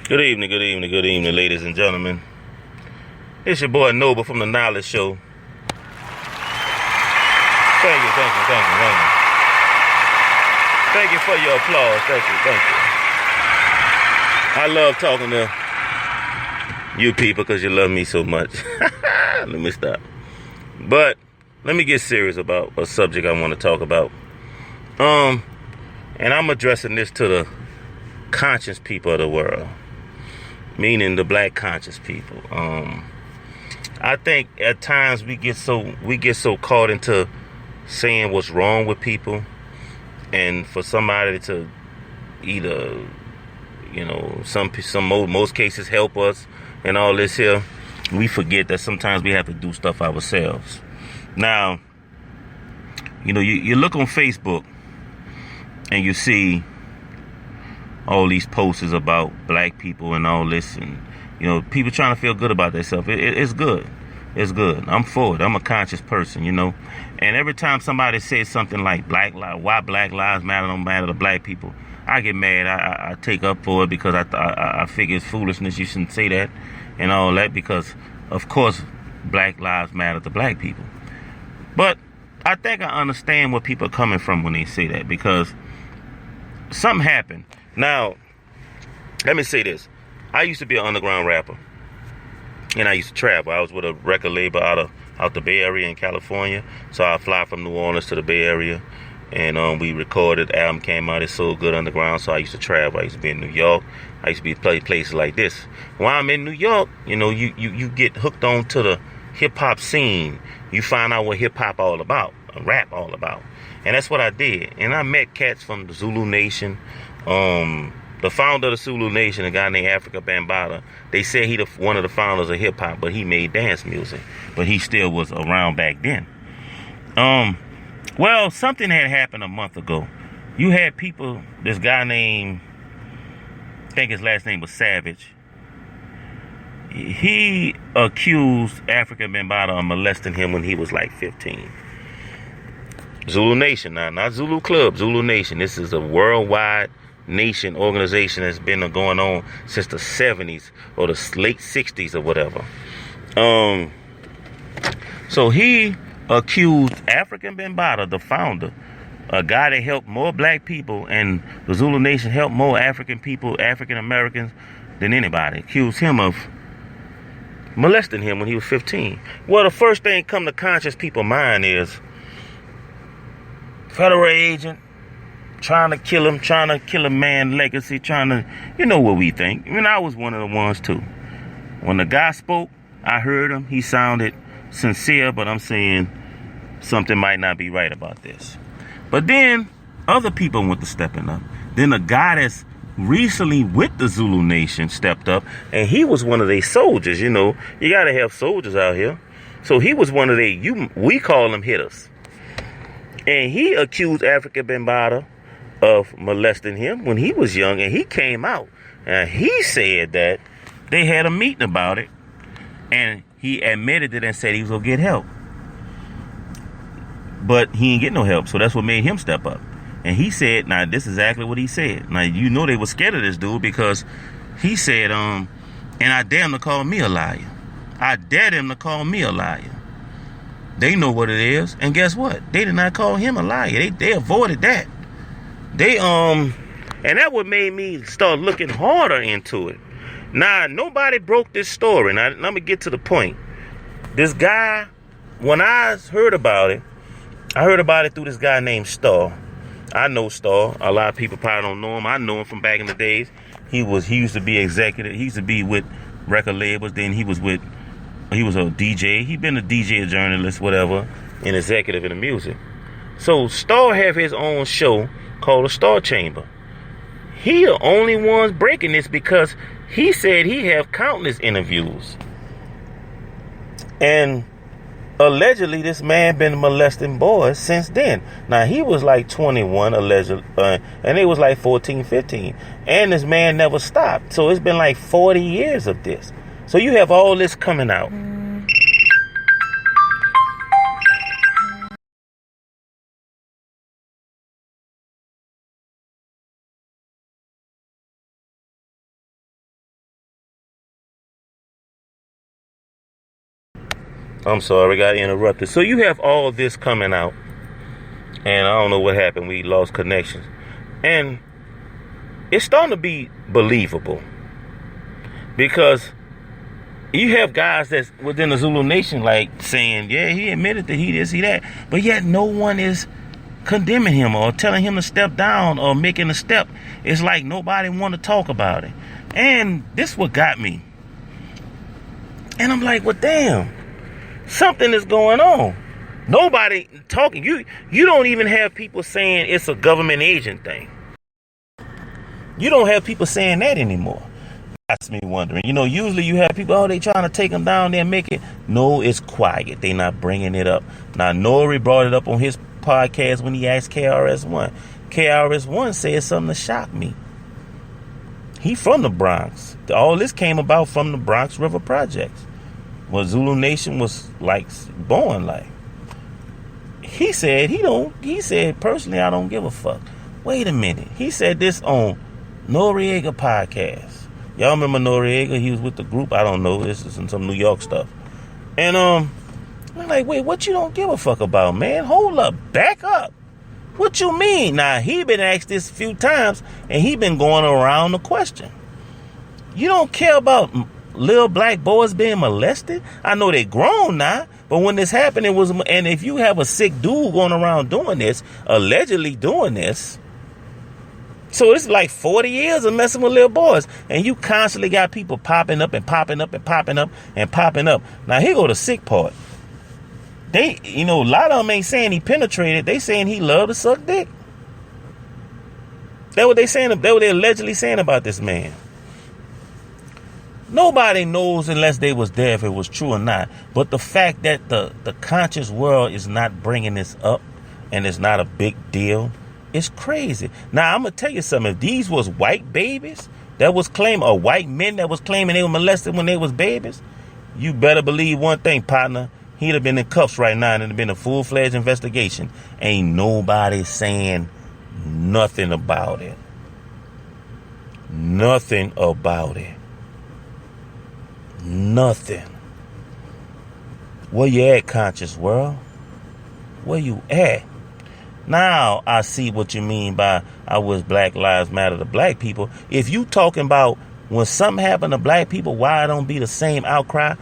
Good evening, ladies and gentlemen. It's your boy Noble from the Knowledge Show. Thank you. Thank you for your applause. Thank you. I love talking to you people because you love me so much. Let me stop. But let me get serious about a subject I want to talk about. And I'm addressing this to the conscious people of the world, meaning the black conscious people. I think at times we get so caught into saying what's wrong with people, and for somebody to either, most cases help us and all this here, we forget that sometimes we have to do stuff ourselves. Now, you look on Facebook and you see all these posters about black people and all this, and people trying to feel good about themselves. It's good. It's good. I'm for it. I'm a conscious person, And every time somebody says something like why Black Lives Matter don't matter to black people, I get mad. I take up for it because I figure it's foolishness. You shouldn't say that and all that, because of course Black Lives Matter to black people. But I think I understand where people are coming from when they say that, because something happened. Now, let me say this. I used to be an underground rapper, and I used to travel. I was with a record label out the Bay Area in California. So I fly from New Orleans to the Bay Area, and we recorded. The album came out. It's so good underground. So I used to travel. I used to be in New York. I used to play places like this. While I'm in New York, you get hooked on to the hip hop scene. You find out what hip hop all about, rap all about, and that's what I did. And I met cats from the Zulu Nation. The founder of the Zulu Nation, a guy named Africa Bambaataa, they said he one of the founders of hip hop, but he made dance music. But he still was around back then. Well, something had happened a month ago. You had people, this guy named, I think his last name was Savage. He accused Africa Bambaataa of molesting him when he was like 15. Zulu Nation, now, not Zulu Club, Zulu Nation. This is a worldwide nation organization that's been going on since the 70s or the late 60s or whatever. So he accused African Bambaataa, the founder, a guy that helped more black people, and the Zulu Nation helped more African people, African Americans, than anybody, accused him of molesting him when he was 15. Well, the first thing come to conscious people's mind is federal agent trying to kill him, trying to kill a man's legacy, trying to, what we think. I was one of the ones too. When the guy spoke, I heard him. He sounded sincere, but I'm saying something might not be right about this. But then other people went to stepping up. Then a guy that's recently with the Zulu Nation stepped up, and he was one of their soldiers. You got to have soldiers out here. So he was one of we call them hitters. And he accused Africa Bambaataa of molesting him when he was young, and he came out. And he said that they had a meeting about it, and he admitted it and said he was going to get help. But he didn't get no help, so that's what made him step up. And he said, now this is exactly what he said. Now, they were scared of this dude, because he said, and I dare him to call me a liar. I dare them to call me a liar. They know what it is, and guess what? They did not call him a liar. They avoided that. And that what made me start looking harder into it. Now, nobody broke this story. Now, let me get to the point. This guy, when I heard about it through this guy named Star. I know Star. A lot of people probably don't know him. I know him from back in the days. He used to be executive. He used to be with record labels. Then he was a DJ. He been a DJ, a journalist, whatever, and executive in the music. So Star have his own show called the Star Chamber. He the only ones breaking this, because he said he have countless interviews, and allegedly this man been molesting boys since then. Now, he was like 21 allegedly, and they was like 14, 15, and this man never stopped. So it's been like 40 years of this. So you have all this coming out. I'm sorry, got interrupted. So you have all this coming out, and I don't know what happened. We lost connections, and it's starting to be believable because you have guys that's within the Zulu Nation like saying, yeah, he admitted that he this, he that, but yet no one is condemning him or telling him to step down or making a step. It's like nobody want to talk about it. And this what got me. And I'm like, well, damn, something is going on. Nobody talking. You don't even have people saying it's a government agent thing. You don't have people saying that anymore. That's me wondering. Usually you have people, they trying to take them down there and make it. No, it's quiet. They not bringing it up. Now, Nori brought it up on his podcast when he asked KRS-One. KRS-One said something that shocked me. He from the Bronx. All this came about from the Bronx River Projects. What Zulu Nation was like born like. He said personally, I don't give a fuck. Wait a minute. He said this on Noriega podcast. Y'all remember Noriega? He was with the group. I don't know. This is some New York stuff. And I'm like, wait, what you don't give a fuck about, man? Hold up. Back up. What you mean? Now, he been asked this a few times, and he been going around the question. You don't care about little black boys being molested? I know they grown now, but when this happened, it was, and if you have a sick dude going around doing this, allegedly doing this, so it's like 40 years of messing with little boys, and you constantly got people popping up and popping up and popping up and popping up. Now, here go the sick part. They, a lot of them ain't saying he penetrated. They saying he loved to suck dick. That's what they saying. That's what they allegedly saying about this man. Nobody knows unless they was there if it was true or not. But the fact that the conscious world is not bringing this up and it's not a big deal, it's crazy. Now, I'm going to tell you something. If these was white babies that was claiming, or white men that was claiming they were molested when they was babies, you better believe one thing, partner. He'd have been in cuffs right now and it'd have been a full-fledged investigation. Ain't nobody saying nothing about it. Nothing about it. Nothing. Where you at, conscious world? Where you at? Now I see what you mean by I wish Black Lives Matter to black people. If you talking about when something happened to black people, why it don't be the same outcry?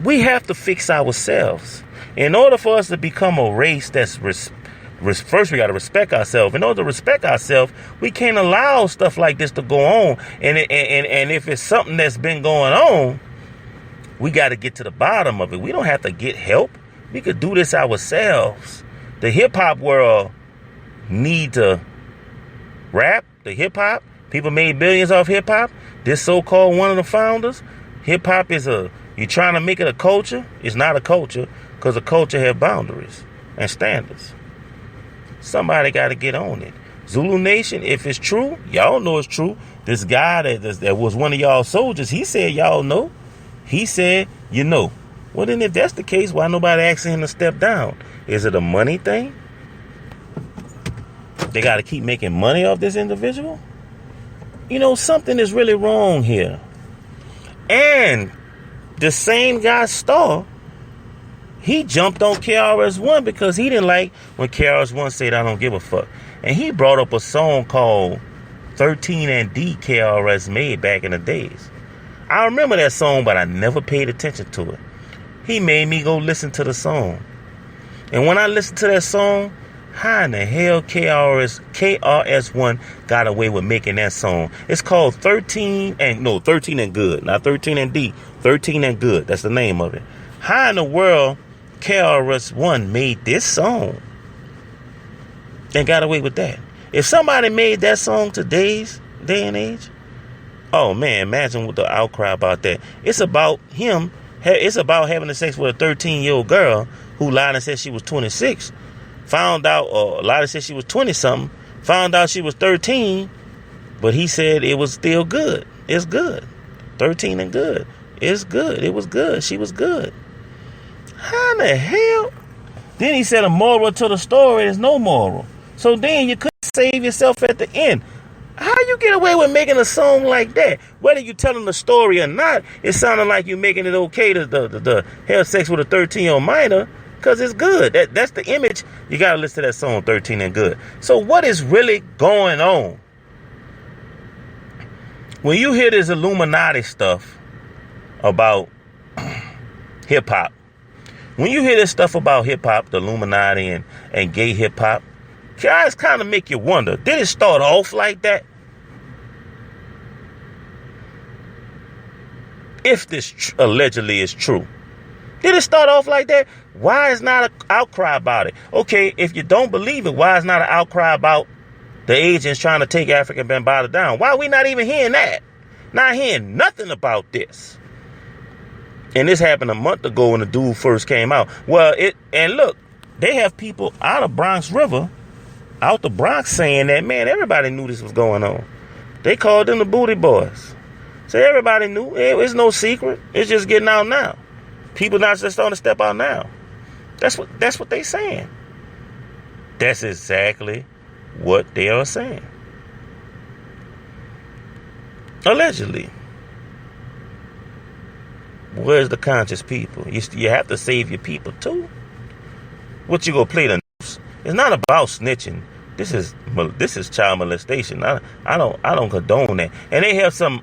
We have to fix ourselves. In order for us to become a race that's first we got to respect ourselves. In order to respect ourselves, we can't allow stuff like this to go on. And if it's something that's been going on, we got to get to the bottom of it. We don't have to get help. We could do this ourselves. The hip hop world need to rap. The hip hop people made billions off hip hop. This so-called one of the founders. Hip hop is you're trying to make it a culture. It's not a culture because a culture have boundaries and standards. Somebody got to get on it. Zulu Nation, if it's true, y'all know it's true. This guy that was one of y'all soldiers, he said y'all know. He said, Well, then if that's the case, why nobody asking him to step down? Is it a money thing? They got to keep making money off this individual? Something is really wrong here. And the same guy, Star, he jumped on KRS-One because he didn't like when KRS-One said, I don't give a fuck. And he brought up a song called 13 and D KRS made back in the days. I remember that song, but I never paid attention to it. He made me go listen to the song. And when I listened to that song, how in the hell KRS-One got away with making that song? It's called 13 and Good. Not 13 and D. 13 and Good. That's the name of it. How in the world KRS-One made this song and got away with that? If somebody made that song today's day and age, oh man, imagine what the outcry about that. It's about him. It's about having sex with a 13-year-old girl who lied and said she was 26. Found out, or lied and said she was 20-something. Found out she was 13, but he said it was still good. It's good. 13 and good. It's good. It was good. She was good. How in the hell? Then he said a moral to the story is no moral. So then you couldn't save yourself at the end. How you get away with making a song like that? Whether you telling the story or not, it sounded like you making it okay to have sex with a 13-year-old minor because it's good. That's the image. You got to listen to that song, 13 and Good. So what is really going on? When you hear this Illuminati stuff about hip-hop, when you hear this stuff about hip-hop, the Illuminati and gay hip-hop, guys kind of make you wonder, did it start off like that? If this allegedly is true, did it start off like that? Why is not an outcry about it? Okay, if you don't believe it, why is not an outcry about the agents trying to take African Bambaataa down? Why are we not even hearing that? Not hearing nothing about this. And this happened a month ago when the dude first came out. Well, and look, they have people out of Bronx River, out the Bronx, saying that, man, everybody knew this was going on. They called them the Booty Boys. So everybody knew. It's no secret. It's just getting out now. People not just starting to step out now. That's what they saying. That's exactly what they are saying. Allegedly. Where's the conscious people? You have to save your people too. What you gonna play the news? It's not about snitching. This is child molestation. I don't condone that. And they have some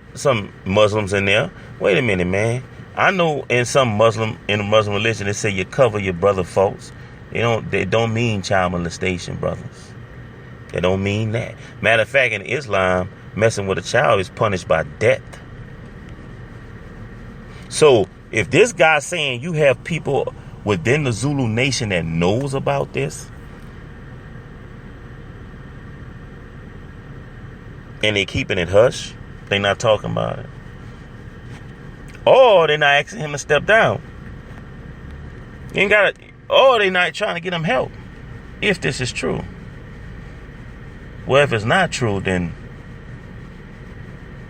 Muslims in there. Wait a minute, man. I know in the Muslim religion they say you cover your brother faults. They don't mean child molestation, brothers. They don't mean that. Matter of fact, in Islam, messing with a child is punished by death. So if this guy's saying you have people within the Zulu nation that knows about this, and they keeping it hush, they not talking about it, or they not asking him to step down, or they not trying to get him help. If this is true, well, if it's not true, then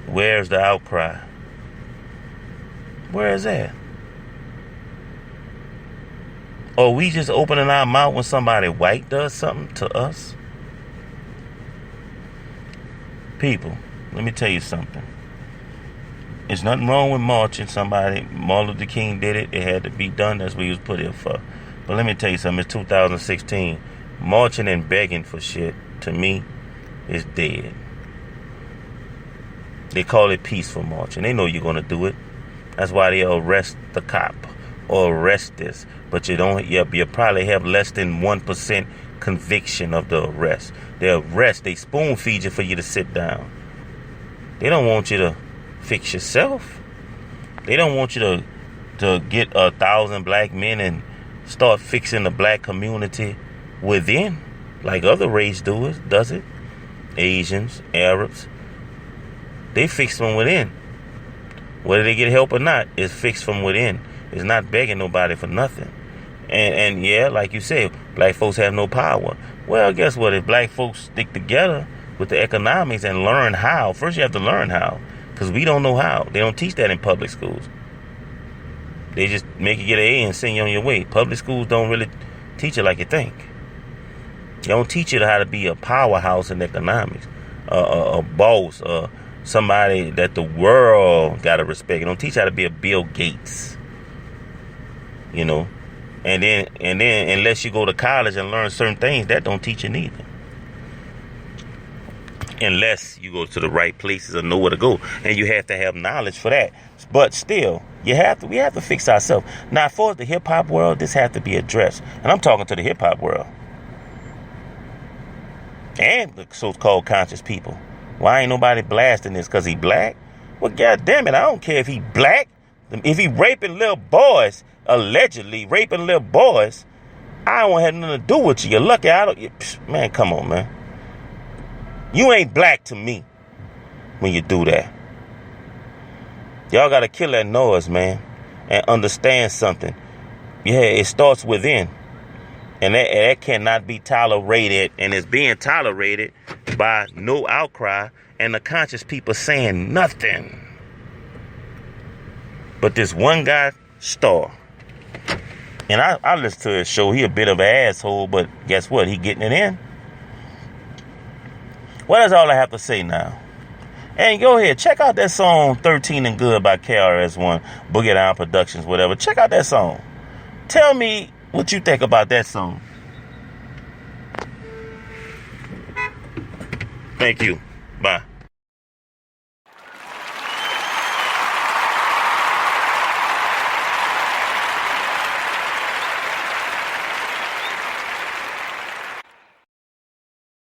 where's the outcry? Where is that? Or we just opening our mouth when somebody white does something to us? People, let me tell you something. There's nothing wrong with marching. Martin Luther King did it. It had to be done. That's what he was put here for. But let me tell you something. It's 2016. Marching and begging for shit, to me, is dead. They call it peaceful marching. They know you're going to do it. That's why they arrest the cop or arrest this. But you probably have less than 1% conviction of the arrest. They spoon feed you for you to sit down. They don't want you to fix yourself. They don't want you to get 1,000 black men and start fixing the black community within, like other race does it. Asians, Arabs. They fix from within. Whether they get help or not, it's fixed from within. It's not begging nobody for nothing. And yeah, like you said, black folks have no power. Well, guess what? If black folks stick together with the economics and learn how, first you have to learn how, because we don't know how. They don't teach that in public schools. They just make you get an A and send you on your way. Public schools don't really teach it like you think. They don't teach you how to be a powerhouse in economics, a boss, somebody that the world gotta respect. They don't teach you how to be a Bill Gates. And then unless you go to college and learn certain things, that don't teach you neither. Unless you go to the right places and know where to go, and you have to have knowledge for that. But still, we have to fix ourselves. Now, for the hip hop world, this has to be addressed, and I'm talking to the hip hop world and the so-called conscious people. Why ain't nobody blasting this? Because he black? Well, goddamn it, I don't care if he black. If he raping little boys, allegedly raping little boys, I don't have nothing to do with you. You're lucky man, come on, man. You ain't black to me when you do that. Y'all got to kill that noise, man, and understand something. Yeah, it starts within. And that cannot be tolerated, and it's being tolerated by no outcry and the conscious people saying nothing. But this one guy, Star, and I listen to his show. He a bit of an asshole, but guess what? He getting it in. Well, that's all I have to say now. And go ahead, check out that song 13 and Good by KRS-One, Boogie Down Productions, whatever. Check out that song. Tell me what you think about that song. Thank you. Bye.